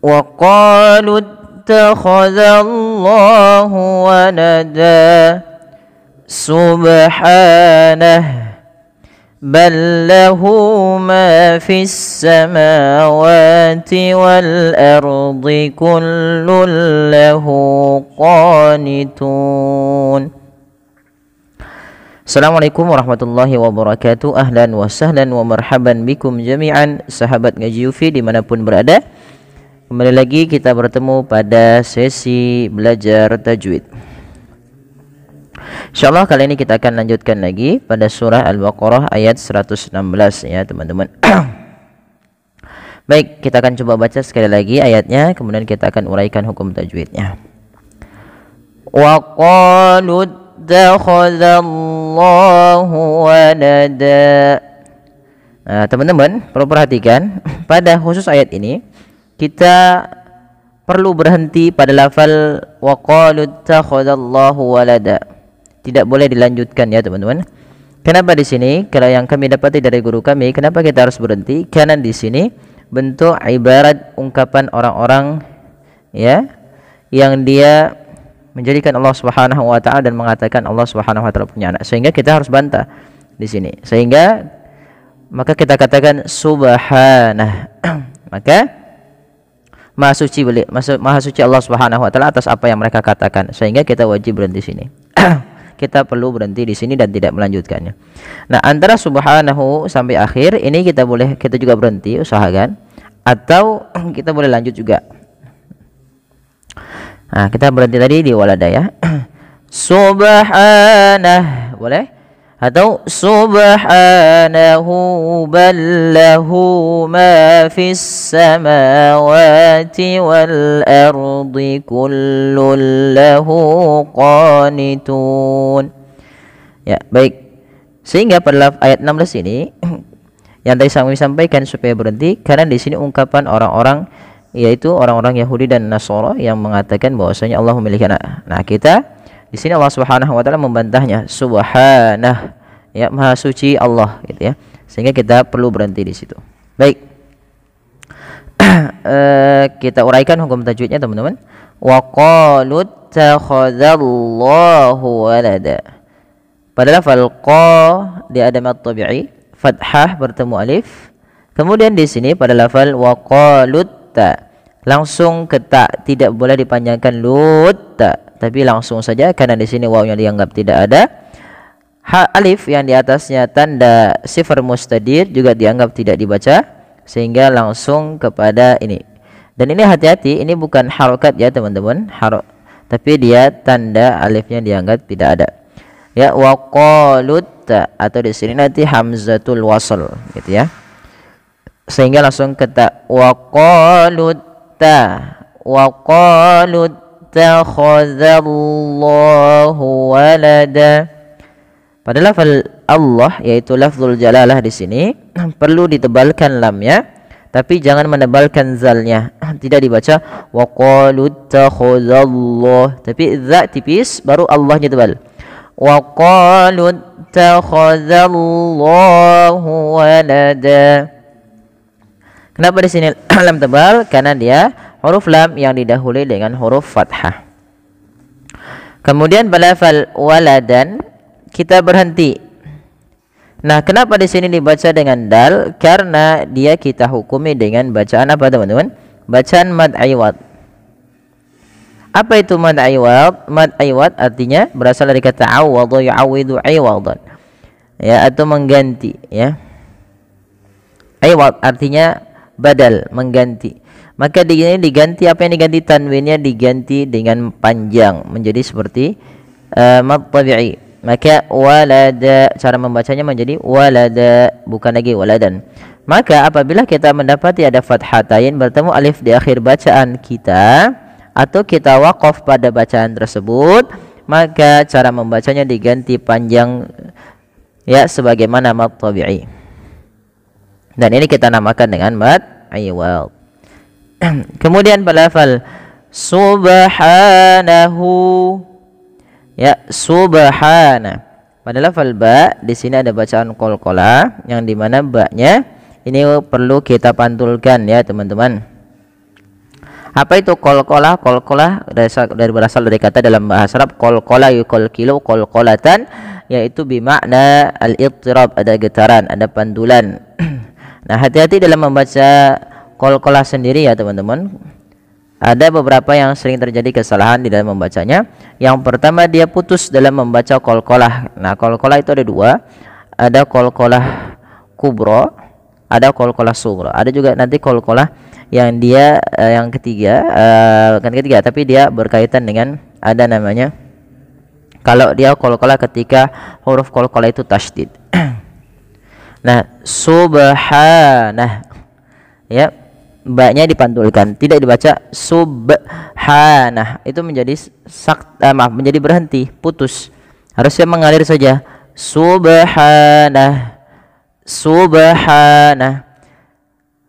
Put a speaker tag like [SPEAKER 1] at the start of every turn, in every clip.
[SPEAKER 1] Wa qalu ittakhadallahu walada subhanah bal lahu ma fis samawati wal ardi kullun lahu qanitun. Assalamualaikum warahmatullahi wabarakatuh. Ahlan wa sahlan wa marhaban bikum jami'an, sahabat ngaji Yufi dimanapun berada. Kembali lagi kita bertemu pada sesi belajar tajwid. Insyaallah kali ini kita akan lanjutkan lagi pada surah Al-Baqarah ayat 116 ya teman-teman. Baik, kita akan coba baca sekali lagi ayatnya, kemudian kita akan uraikan hukum tajwidnya. Wa qalu ittakhadallahu walada. Nah, teman-teman perlu perhatikan pada khusus ayat ini kita perlu berhenti pada lafal wa qalu ittakhadallahu walada. Tidak boleh dilanjutkan ya teman-teman. Kenapa di sini? Kalau yang kami dapati dari guru kami, kenapa kita harus berhenti? Karena di sini bentuk ibarat ungkapan orang-orang ya yang dia menjadikan Allah Subhanahu wa taala dan mengatakan Allah Subhanahu wa taala punya anak. Sehingga kita harus bantah di sini. Sehingga maka kita katakan subhanah. Maka Maha suci Allah Subhanahu wa taala atas apa yang mereka katakan. Sehingga kita wajib berhenti sini. Kita perlu berhenti di sini dan tidak melanjutkannya. Nah, antara subhanahu sampai akhir ini kita juga berhenti, usahakan, atau kita boleh lanjut juga. Nah, kita berhenti tadi di walada ya. Subhanah, boleh? Atau subhanahu ballahu ma fis samawati wal ardi kullun lahu qanitun. Ya, baik. Sehingga pada ayat 16 ini yang tadi kami sampaikan supaya berhenti karena di sini ungkapan orang-orang yaitu orang-orang Yahudi dan Nasara yang mengatakan bahwasanya Allah memiliki anak. Nah, kita di sini Allah Subhanahu wa taala membantahnya, subhanah, ya maha suci Allah gitu ya. Sehingga kita perlu berhenti di situ. Baik. Kita uraikan hukum tajwidnya teman-teman. Wa qalu ittakhadallahu walada. Pada lafal qa di ada mad tabi'i, fathah bertemu alif. Kemudian di sini pada lafal wa qalu ta langsung ke ta, tidak boleh dipanjangkan lut ta, tapi langsung saja karena di sini wawnya dianggap tidak ada. Alif yang di atasnya tanda sifar mustadir juga dianggap tidak dibaca, sehingga langsung kepada ini. Dan ini hati-hati, ini bukan harokat ya teman-teman, tapi dia tanda alifnya dianggap tidak ada. Ya, wa qalut ta, atau di sini nanti hamzatul wasl gitu ya. Sehingga langsung ke ta, wa qalut ta, wa qalut takhadzallahu walada. Pada lafal Allah yaitu lafzul jalalah di sini perlu ditebalkan lamnya, tapi jangan menebalkan zalnya. Tidak dibaca wa qalu takhadzallahu, tapi za tipis baru Allahnya tebal. Wa qalu takhadzallahu walada. Kenapa di sini lam tebal? Karena dia huruf lam yang didahului dengan huruf fathah. Kemudian pada lafal waladan kita berhenti. Nah, kenapa di sini dibaca dengan dal? Karena dia kita hukumi dengan bacaan apa teman-teman? Bacaan mad iwad. Apa itu mad iwad? Mad iwad artinya berasal dari kata awwadha yu'awwidu iwadan. Ya, atau mengganti ya. Iwad artinya badal, mengganti. Maka di sini diganti, apa yang diganti? Tanwinnya diganti dengan panjang menjadi seperti mad tabi'i. Maka walada, cara membacanya menjadi walada, bukan lagi waladan. Maka apabila kita mendapati ada fathatain bertemu alif di akhir bacaan kita, atau kita waqaf pada bacaan tersebut, maka cara membacanya diganti panjang ya sebagaimana mad tabi'i. Dan ini kita namakan dengan mad iwad. Kemudian pada lafal subhanahu, ya subhana. Pada lafal ba di sini ada bacaan qalqalah yang dimana ba-nya ini perlu kita pantulkan ya teman-teman. Apa itu qalqalah? Qalqalah berasal dari kata dalam bahasa Arab qalqala yuqalqilu qalqalatan, yaitu bermakna al-ittirab, ada getaran, ada pandulan. Nah, hati-hati dalam membaca qalqalah sendiri ya teman-teman. Ada beberapa yang sering terjadi kesalahan di dalam membacanya. Yang pertama, dia putus dalam membaca qalqalah. Nah, qalqalah itu ada dua. Ada qalqalah kubra, ada qalqalah sughra. Ada juga nanti qalqalah yang dia yang ketiga, bukan ketiga tapi dia berkaitan dengan ada namanya, kalau dia qalqalah ketika huruf qalqalah itu tasydid. Nah, subhanah ya, ba-nya dipantulkan, tidak dibaca subhanah, itu menjadi menjadi berhenti, putus, harusnya mengalir saja, subhanah subhanah.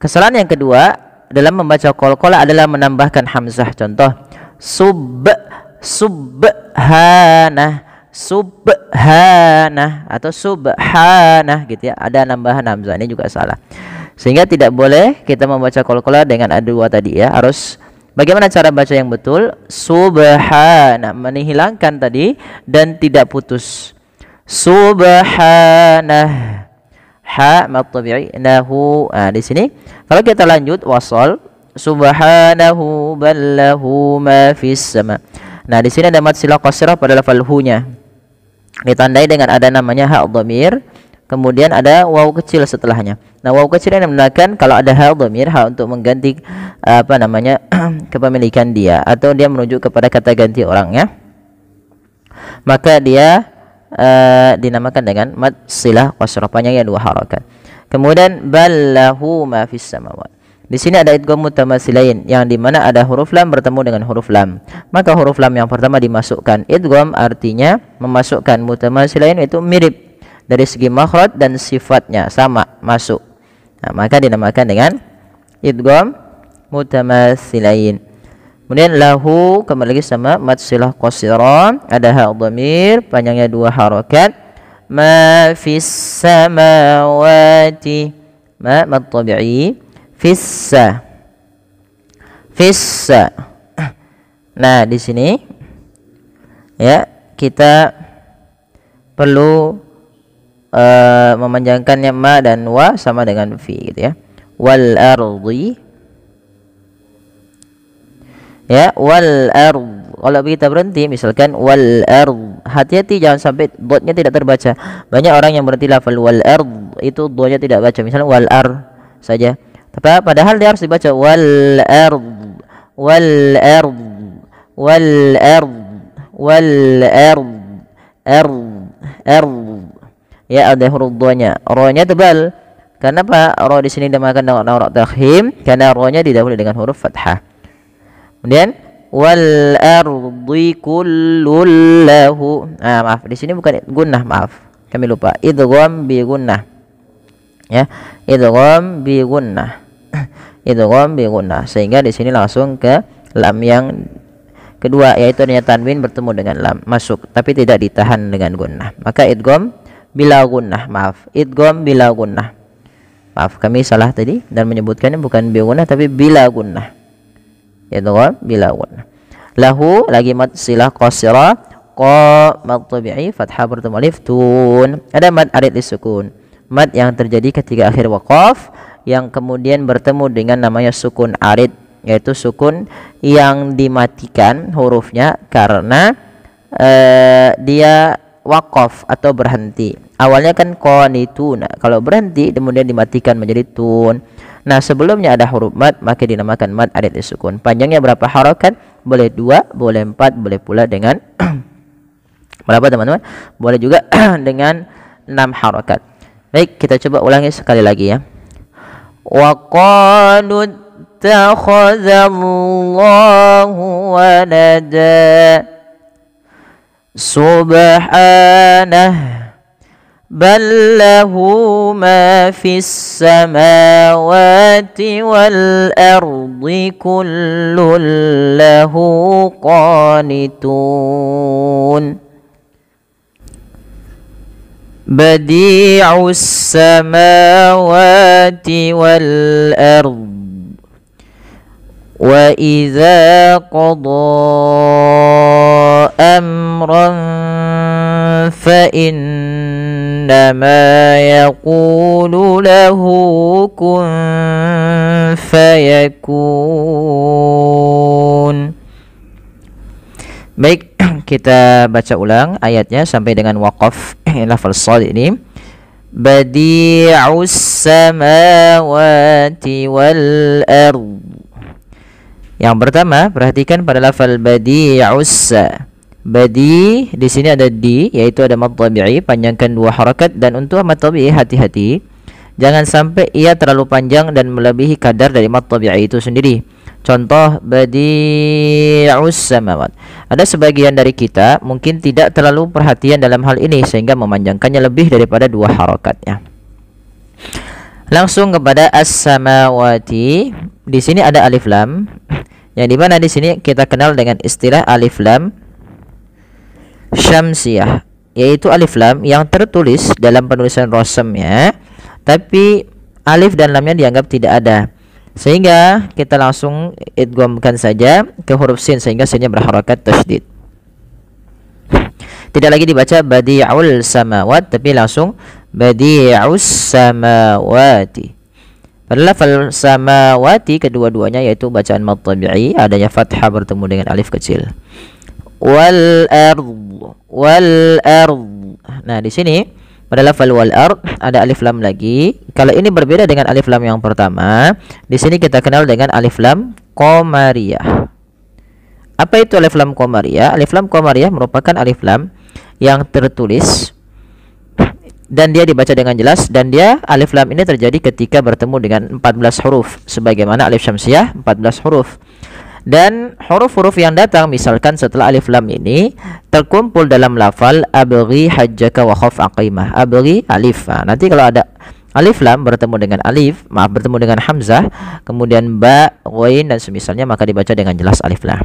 [SPEAKER 1] Kesalahan yang kedua dalam membaca qalqalah adalah menambahkan hamzah. Contoh, subhanah atau subhanah gitu ya, ada nambahan hamzah, ini juga salah. Sehingga tidak boleh kita membaca qalqalah dengan ada dua tadi ya. Harus bagaimana cara baca yang betul? Subhanah, menghilangkan tadi dan tidak putus. Subhanah, ha mad tabi'i nahu. Nah, di sini kalau kita lanjut wasal, subhanahu ballahu ma fis sama. Nah, di sini ada mad silah qasrah pada lafal hu-nya, ditandai dengan ada namanya ha dhamir, kemudian ada waw kecil setelahnya. Nah, waw kecil yang menandakan kalau ada ha dhamir, ha untuk mengganti apa namanya kepemilikan dia, atau dia merujuk kepada kata ganti orangnya, maka dia dinamakan dengan mad silah qasrah, panjangnya 2 harakat. Kemudian ballahu ma fis samawat. Di sini ada idgham mutamatsilain, yang dimana ada huruf lam bertemu dengan huruf lam. Maka huruf lam yang pertama dimasukkan. Idgham artinya memasukkan, mutamatsilain itu mirip dari segi makhraj dan sifatnya sama, masuk. Nah, maka dinamakan dengan idgham mutamatsilain. Kemudian lahu kembali lagi sama mad silah qasrah, ada ha dhamir panjangnya 2 harakat. Ma fis samawati, ma mad tabi'i, fissa. Nah, di sini ya kita perlu memanjangkannya, ma dan wa sama dengan fi gitu ya. Wal ardi ya, wal ard. Kalau kita berhenti misalkan wal ard, hati-hati jangan sampai dotnya tidak terbaca. Banyak orang yang berhenti lafal wal ard itu dotnya tidak baca, misalnya wal ar saja, tapi padahal dia harus dibaca wal ard, wal ard, wal ard, wal ard, ard ya, ada huruf dotnya, ro-nya tebal. Karena apa? Ro di sini dinamakan dengan ro takhim karena ro-nya didahului dengan huruf fathah. Kemudian wal ardi kullul lahu. Nah, maaf, di sini bukan gunnah, maaf. Kami lupa. Idgham bi gunnah. Ya, idgham bi gunnah. Idgham bi gunnah. Sehingga di sini langsung ke lam yang kedua, yaitu adanya tanwin bertemu dengan lam, masuk tapi tidak ditahan dengan gunnah. Maka idgham bila gunnah, maaf. Idgham bila gunnah. Maaf, kami salah tadi dan menyebutkannya bukan bi gunnah tapi bila gunnah. Idgham bila gunnah. Lahu lagi mad silah qasrah, qa mad tabi'i fathah bertemu alif, tun. Ada mad arid disukun, mad yang terjadi ketika akhir waqaf yang kemudian bertemu dengan namanya sukun arid, yaitu sukun yang dimatikan hurufnya karena dia waqaf atau berhenti. Awalnya kan qanitun, kalau berhenti kemudian dimatikan menjadi tun. Nah, sebelumnya ada huruf mad maka dinamakan mad arid disukun. Panjangnya berapa harakat? Boleh 2, boleh 4, boleh pula dengan berapa teman-teman? Boleh juga dengan 6 harakat. Baik, kita coba ulangi sekali lagi ya. Wa qalu takhadzallahu walada subhanah bal lahu ma fis samawati wal ardi kullun lahu qanitun badi'us samawati wal ardi Wa idza qada amran fa innama yaqulu lahu kun fayakun. Baik, kita baca ulang ayatnya sampai dengan waqaf lafal shad ini. Badi'us samawati wal ard. Yang pertama, perhatikan pada lafal badi'us. Badi di sini ada di, yaitu ada mad tabi'i, panjangkan 2 harakat, dan untuk mad tabi'i hati-hati. Jangan sampai ia terlalu panjang dan melebihi kadar dari mad tabi'i itu sendiri. Contoh badi'us samawat. Ada sebagian dari kita mungkin tidak terlalu perhatian dalam hal ini sehingga memanjangkannya lebih daripada 2 harakatnya. Langsung kepada as-samawati. Di sini ada alif lam. Yang dimana di sini kita kenal dengan istilah alif lam syamsiyah, yaitu alif lam yang tertulis dalam penulisan rosemnya, tapi alif dan lamnya dianggap tidak ada. Sehingga kita langsung idghamkan saja ke huruf sin sehingga sinnya berharakat tasydid. Tidak lagi dibaca badi'ul samawat, tapi langsung badi'us samawati. Pada lafal samawati kedua-duanya yaitu bacaan mad tabi'i, adanya fathah bertemu dengan alif kecil. Wal ard, wal ard. Nah, di sini pada lafal wal ard ada alif lam lagi. Kalau ini berbeda dengan alif lam yang pertama, di sini kita kenal dengan alif lam qamariyah. Apa itu alif lam qamariyah? Alif lam qamariyah merupakan alif lam yang tertulis dan dia dibaca dengan jelas, dan dia alif lam ini terjadi ketika bertemu dengan 14 huruf sebagaimana alif syamsiyah 14 huruf. Dan huruf-huruf yang datang misalkan setelah alif lam ini terkumpul dalam lafal abghi hajjaka wa khaf aqimah. Abghi alif. Nah, nanti kalau ada alif lam bertemu dengan bertemu dengan hamzah, kemudian ba, ghain dan semisalnya, maka dibaca dengan jelas alif lam.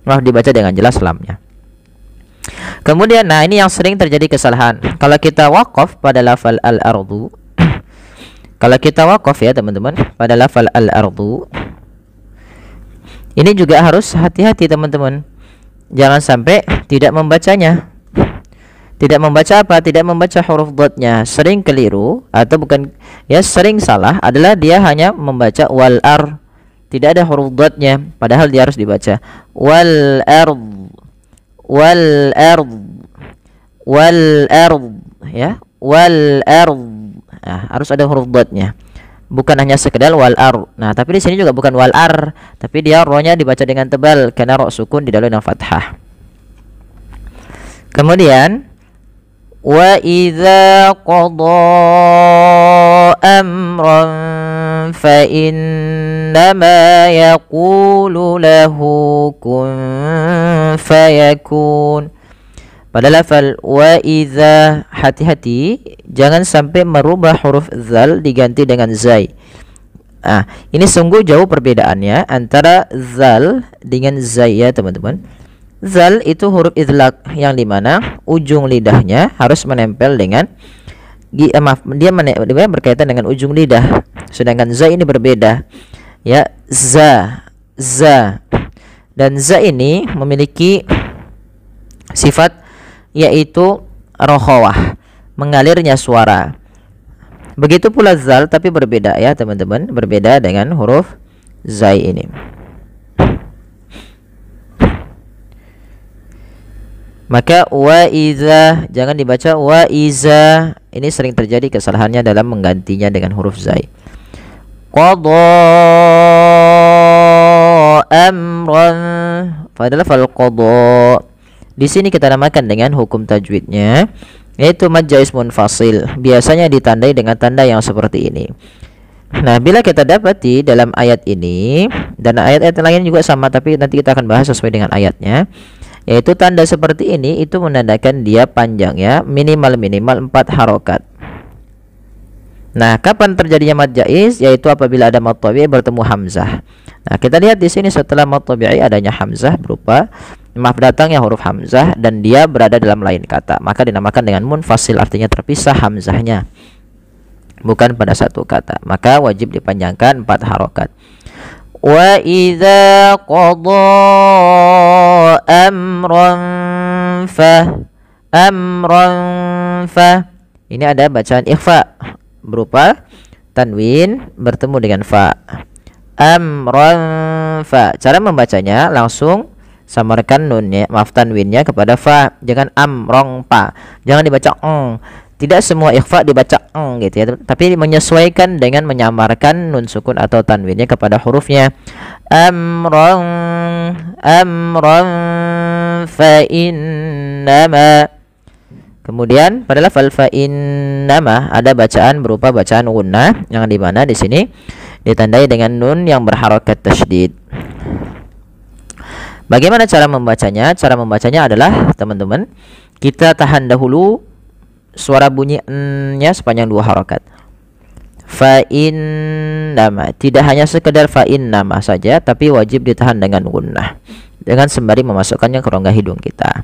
[SPEAKER 1] Dibaca dengan jelas lamnya. Kemudian nah ini yang sering terjadi kesalahan. Kalau kita waqaf pada lafal al-ardu, kalau kita waqaf ya teman-teman pada lafal al-ardu, ini juga harus hati-hati teman-teman. Jangan sampai tidak membacanya. Tidak membaca apa? Tidak membaca huruf dotnya. Sering keliru atau bukan ya, sering salah adalah dia hanya membaca wal ar. Tidak ada huruf dotnya, padahal dia harus dibaca wal ard, wal ard, wal ard, ya, wal ard. Nah, harus ada huruf dotnya. Bukan hanya sekedar wal ar. Nah, tapi di sini juga bukan wal ar, tapi dia ro-nya dibaca dengan tebal karena ro sukun didahului dengan fathah. Kemudian wa idza qada amran fa innama yaqulu lahu kun fayakun. Pada lafal wa idza, hati-hati jangan sampai merubah huruf zal diganti dengan zai. Ini sungguh jauh perbedaannya antara zal dengan zai ya teman-teman. Zal itu huruf idlaq yang dimana ujung lidahnya harus menempel dengan dia berkaitan dengan ujung lidah. Sedangkan za ini berbeda. Ya, za. Dan za ini memiliki sifat yaitu rokhawah, mengalirnya suara. Begitu pula zal, tapi berbeda ya teman-teman, berbeda dengan huruf zai ini. Maka wa iza jangan dibaca wa iza. Ini sering terjadi kesalahannya dalam menggantinya dengan huruf zai. Qada amran, padahal fal qada di sini kita namakan dengan hukum tajwidnya yaitu mad jaiz munfasil. Biasanya ditandai dengan tanda yang seperti ini. Nah, bila kita dapati dalam ayat ini dan ayat-ayat lain juga sama, tapi nanti kita akan bahas sesuai dengan ayatnya, yaitu tanda seperti ini itu menandakan dia panjang ya, minimal 4 harokat. Nah, kapan terjadinya mad jaiz? Yaitu apabila ada mad tabi'i bertemu hamzah. Nah, kita lihat di sini setelah mad tabi'i adanya hamzah berupa datangnya huruf hamzah dan dia berada dalam lain kata, maka dinamakan dengan munfasil, artinya terpisah hamzahnya, bukan pada satu kata, maka wajib dipanjangkan 4 harokat. Wa idza qada amran fa. Ini ada bacaan ikhfa berupa tanwin bertemu dengan fa. Amran fa. Cara membacanya langsung samarkan nunnya, maaf tanwinnya kepada fa. Jangan amrong pa. Jangan dibaca Tidak semua ikhfa dibaca gitu ya, tapi menyesuaikan dengan menyamarkan nun sukun atau tanwinnya kepada hurufnya. Amran fa innama. Kemudian pada lafal fa innama ada bacaan berupa bacaan gunnah yang dimana di sini ditandai dengan nun yang berharokat tasydid. Bagaimana cara membacanya? Cara membacanya adalah teman-teman, kita tahan dahulu suara bunyinya sepanjang 2 harokat. Fa innama, tidak hanya sekedar fa innama saja, tapi wajib ditahan dengan gunnah, dengan sembari memasukkannya ke rongga hidung kita.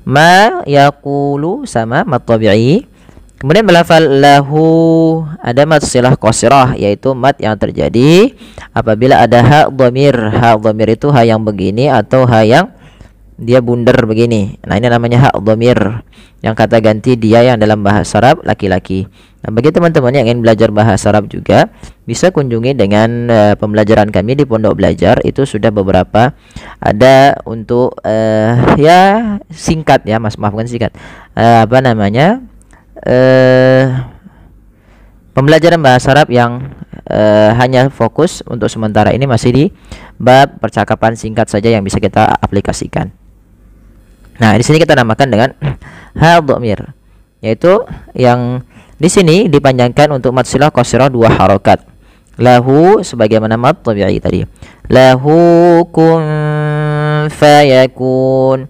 [SPEAKER 1] Ma yaqulu sama mat tabi'i. Kemudian melafal lahu ada mat silah qasirah, yaitu mat yang terjadi apabila ada ha dhamir. Ha dhamir itu ha yang begini atau ha yang dia bundar begini. Nah, ini namanya ha dhamir, yang kata ganti dia yang dalam bahasa Arab laki-laki. Nah, bagi teman-teman yang ingin belajar bahasa Arab juga bisa kunjungi dengan pembelajaran kami di Pondok Belajar. Itu sudah beberapa ada untuk ya singkat ya, Mas, maaf bukan singkat. Pembelajaran bahasa Arab yang hanya fokus untuk sementara ini masih di bab percakapan singkat saja yang bisa kita aplikasikan. Nah, di sini kita namakan dengan ha dhamir, yaitu yang di sini dipanjangkan untuk mat silah qasirah 2 harokat. Lahu sebagaimana mat tabi'i tadi. Lahu kun fayakun.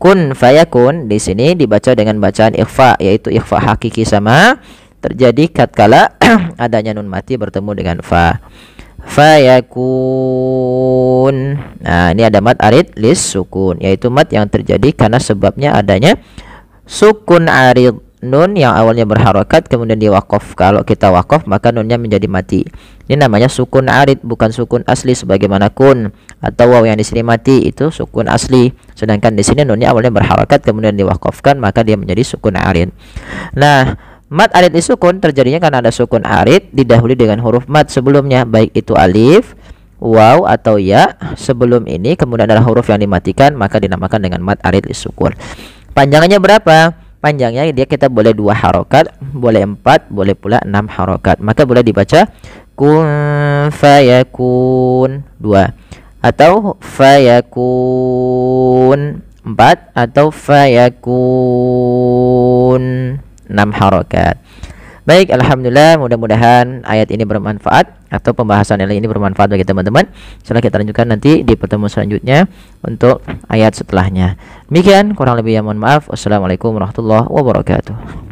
[SPEAKER 1] Kun fayakun di sini dibaca dengan bacaan ikhfa, yaitu ikhfa hakiki sama terjadi tatkala adanya nun mati bertemu dengan fa. Fayakun. Nah, ini ada mat arid lis sukun, yaitu mat yang terjadi karena sebabnya adanya sukun arid, nun yang awalnya berharokat kemudian diwaqaf. Kalau kita waqaf maka nunnya menjadi mati. Ini namanya sukun arid, bukan sukun asli sebagaimana kun atau waw yang di sini mati, itu sukun asli. Sedangkan di sini nunnya awalnya berharokat kemudian diwaqafkan, maka dia menjadi sukun arid. Nah, mat arid disukun terjadinya karena ada sukun arid didahului dengan huruf mat sebelumnya, baik itu alif, waw atau ya. Sebelum ini kemudian adalah huruf yang dimatikan, maka dinamakan dengan mat arid disukun. Panjangannya berapa? Panjangnya dia kita boleh 2 harokat, boleh 4, boleh pula 6 harokat. Maka boleh dibaca kun fayakun 2, atau fayakun 4, atau fayakun 6 harokat. Baik, alhamdulillah, mudah-mudahan ayat ini bermanfaat atau pembahasan ini bermanfaat bagi teman-teman. Setelah kita lanjutkan nanti di pertemuan selanjutnya untuk ayat setelahnya. Demikian, kurang lebih ya mohon maaf. Wassalamualaikum warahmatullahi wabarakatuh.